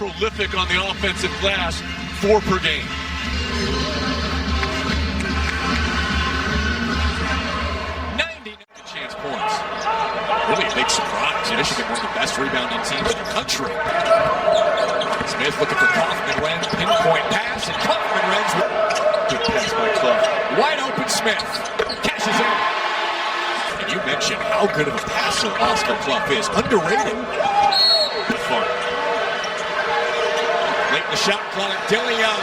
prolific on the offensive glass, 4 per game. Chance points. Really a big surprise. Michigan, one of the best rebounding teams in the country. Smith looking for Kaufman-Renz, pinpoint pass, and Kaufman-Renz. Good pass by Clough. Wide open Smith. Cashes in. And you mentioned how good of a passer Oscar Clough is. Underrated. Fun. Late in the shot clock, Dillion.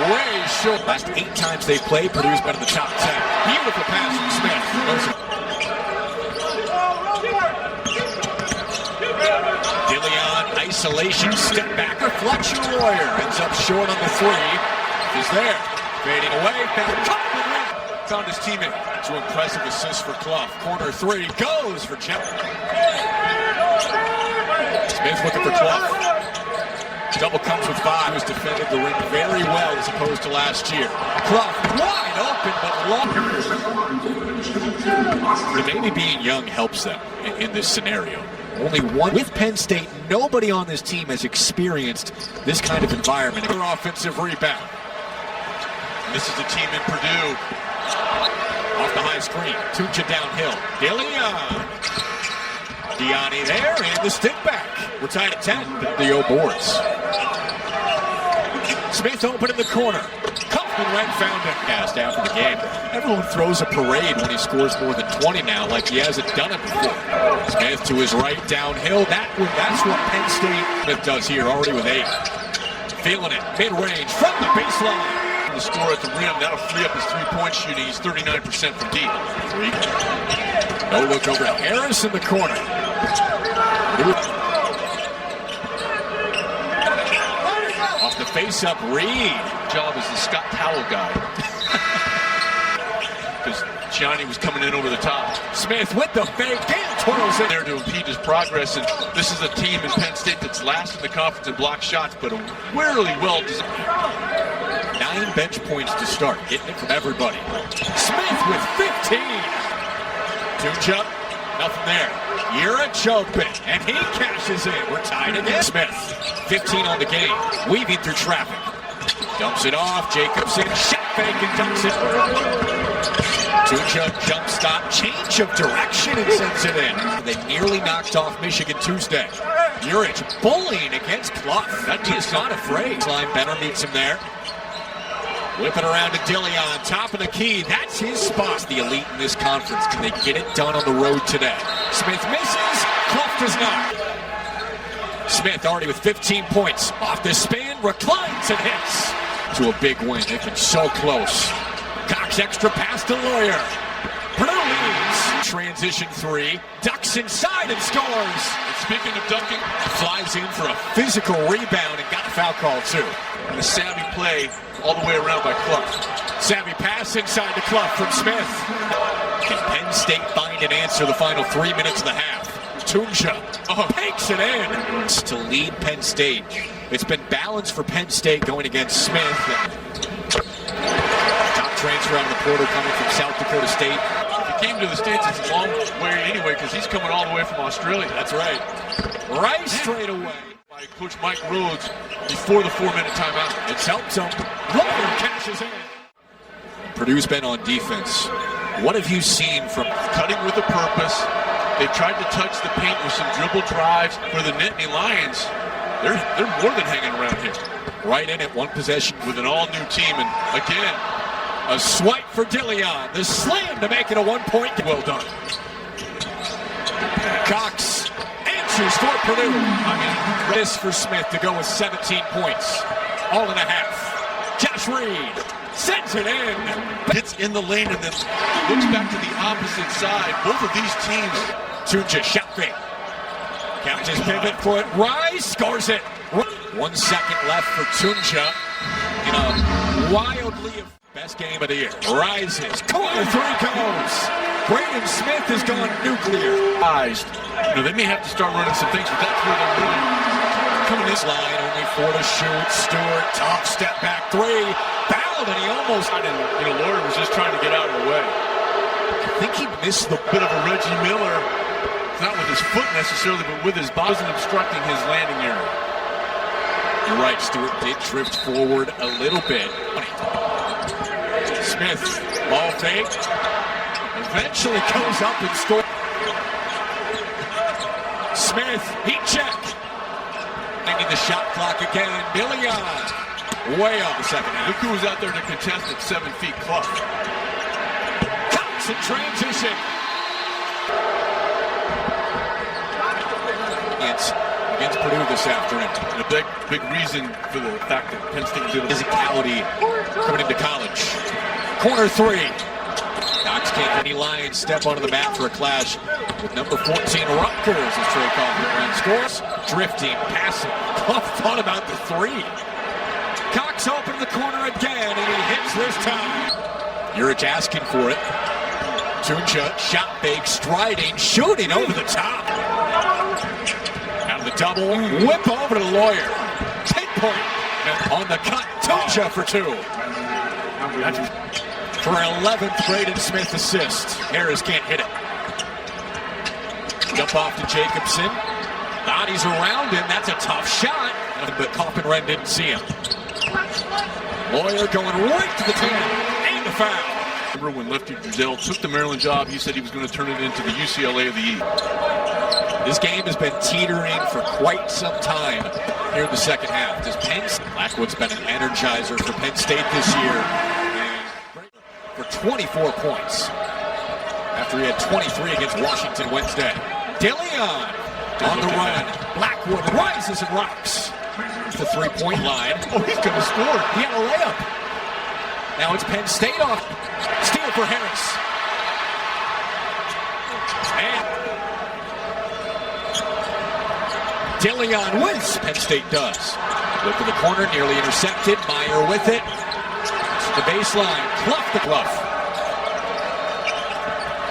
Way short. Last 8 times they played, Purdue's been in the top 10. Beautiful pass from Smith. Dillion, isolation, step backer, Fletcher Royer ends up short on the 3. He's there, fading away, found his teammate. 2 impressive assists for Clough. Corner 3 goes for Jeff. Smith looking for Clough. Double comes with 5. Who's defended the rim very well as opposed to last year. Clough wide open, but long. Maybe being young helps them in this scenario. Only one with Penn State. Nobody on this team has experienced this kind of environment. Their offensive rebound. And this is a team in Purdue. Off the high screen. Tucha downhill. Dillion. Diani there and the stick back. We're tied at 10. The O boards. Smith open in the corner. Kaufman-Renz found him. Cast after the game. Everyone throws a parade when he scores more than 20 now, like he hasn't done it before. Smith to his right, downhill. That's what Penn State Smith does here, already with 8. Feeling it, mid-range, from the baseline. The score at the rim, that'll free up his 3-point shooting. He's 39% from deep. 3. No look over at Harris in the corner. Off the face-up, Reed. Job as the Scott Powell guy. Because Johnny was coming in over the top. Smith with the fake. Dan twirls in there to impede his progress. And this is a team in Penn State that's last in the conference in block shots, but really well designed. 9 bench points to start. Getting it from everybody. Smith with 15. Tucha, nothing there. Urichopin, and he cashes in. We're tied again. Smith, 15 on the game. Weaving through traffic. Dumps it off. Jacobson, shot fake and dunks it. Tucha, jump stop, change of direction and sends it in. They nearly knocked off Michigan Tuesday. Urich bullying against Clough. That is not afraid. Line Benner meets him there. Whip it around to Dillion, top of the key. That's his spot. The elite in this conference. Can they get it done on the road today? Smith misses. Clough does not. Smith already with 15 points. Off the spin, reclines and hits. To a big win. They've been so close. Cox extra pass to Lawyer. Purdue leads. Transition 3. Ducks inside and scores. And speaking of ducking, flies in for a physical rebound and got a foul call too. And a savvy play all the way around by Clough. Savvy pass inside to Clough from Smith. Can Penn State find an answer the final 3 minutes of the half? Tucha takes it in to lead Penn State. It's been balanced for Penn State going against Smith. Top transfer out of the portal coming from South Dakota State. If he came to the States, it's a long way anyway because he's coming all the way from Australia. That's right. Right straight away. By Coach Mike Rhodes before the 4-minute timeout. It's helped him. Roller cashes in. Purdue's been on defense. What have you seen from cutting with a purpose? They've tried to touch the paint with some dribble drives for the Nittany Lions. They're more than hanging around here. Right in it, 1 possession with an all-new team. And again, a swipe for Dillion. The slam to make it a 1-point. Well done. Cox answers for Purdue. This for Smith to go with 17 points. All in a half. Josh Reed sends it in. Gets in the lane and then looks back to the opposite side. Both of these teams. Tucha shot fake. Catches pivot foot. Rise scores it. 1 second left for Tucha. In a wildly best game of the year. Rises. Corner 3 goes. Braden Smith has gone nuclear. They may have to start running some things, but that's where they're really coming this line. Only 4 to shoot. Stewart, top step back 3. Fouled, and he almost. Lawyer was just trying to get out of the way. I think he missed the bit of a Reggie Miller. Not with his foot necessarily, but with his body. Wasn't obstructing his landing area. You're right, Stewart did drift forward a little bit. Smith, ball fake. Eventually goes up and scores. Smith, heat check. Ending the shot clock again. Dillion, way off the second half. Look who was out there to contest at 7 feet. Clough. Cox in transition. It's against Purdue this afternoon. And a big reason for the fact that Penn State did physicality coming into college. Corner three. Cox can't get any Lions step onto the mat for a clash with number 14 Rutgers as Trey Kaufman scores. Drifting, passing. Clough thought about the three. Cox open in the corner again, and he hits this time. Urich asking for it. Tunja, shot fake, striding, shooting over the top. Out of the double, whip over to Lawyer. 10-point on the cut. Tunja for two. For an 11th Braden Smith assist. Harris can't hit it. Jump off to Jacobson. Bodies around him. That's a tough shot. But Kaufman didn't see him. Lawyer going right to the 10. And the foul. Remember when Lefty Driesell took the Maryland job, he said he was going to turn it into the UCLA of the East. This game has been teetering for quite some time here in the second half. Blackwood's been an energizer for Penn State this year. For 24 points after he had 23 against Washington Wednesday. Dillion on the run. Blackwood rises and rocks. The three-point line. Oh, he's going to score. He had a layup. Now it's Penn State off. Steal for Harris. And Dillion wins. Penn State does. Look to the corner, nearly intercepted. Meyer with it. The baseline, Clough the glove.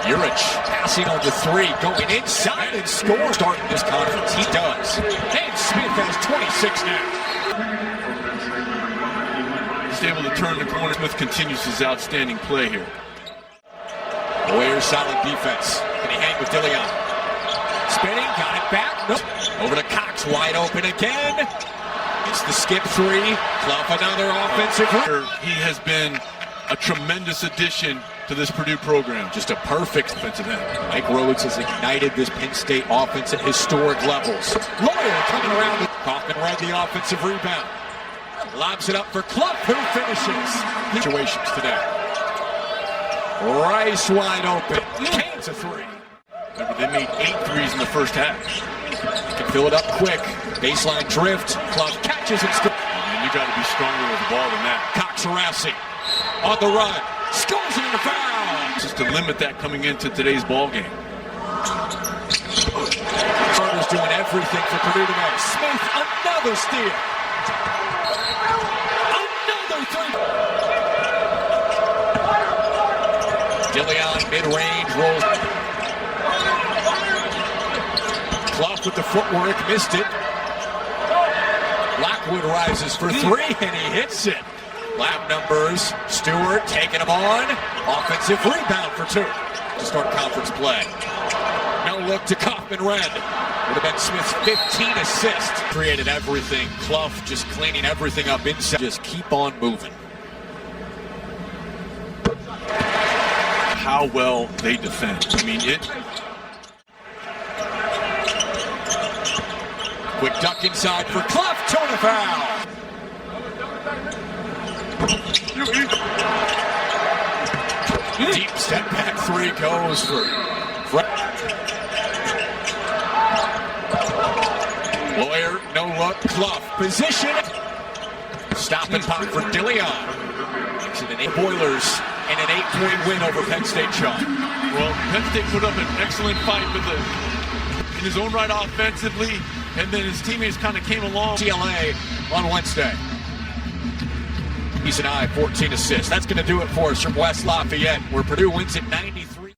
Urich passing on the three, going inside and score. Starting this conference, he does. And Smith has 26 now. He's able to turn the corner. Smith continues his outstanding play here. Boyer's solid defense. Can he hang with Dillion? Spinning, got it back. Nope. Over to Cox, wide open again. It's the skip three. Clough another offensive. He has been a tremendous addition to this Purdue program. Just a perfect defensive end. Mike Rhodes has ignited this Penn State offense at historic levels. Lawyer coming around. Kaufman read the offensive rebound. Lobs it up for Clough, who finishes. Situations today. Rice wide open. Kane's a three. Remember, they made 8 threes in the first half. Can fill it up quick. Baseline drift. Clough catches and scores. You got to be stronger with the ball than that. Cox harassing. On the run. Scores it in the foul. Just to limit that coming into today's ball game. Carter's doing everything for Purdue tonight. Smith, another steal. Another three. Dillion, mid-range, rolls. Clough with the footwork, missed it. Blackwood rises for three, and he hits it. Lab numbers, Stewart taking him on. Offensive rebound for two to start conference play. No look to Kaufman Red. Would have been Smith's 15 assists. Created everything. Clough just cleaning everything up inside. Just keep on moving. How well they defend. I mean, Quick duck inside for Clough. Tone foul. Deep step back three goes for Lawyer, no look, Clough, position. Stop and pop for Dillion. The Boilers in an 8-point win over Penn State, Sean. Well, Penn State put up an excellent fight in his own right offensively, and then his teammates kind of came along. TLA on Wednesday. He's an 14 assists. That's going to do it for us from West Lafayette, where Purdue wins at 93.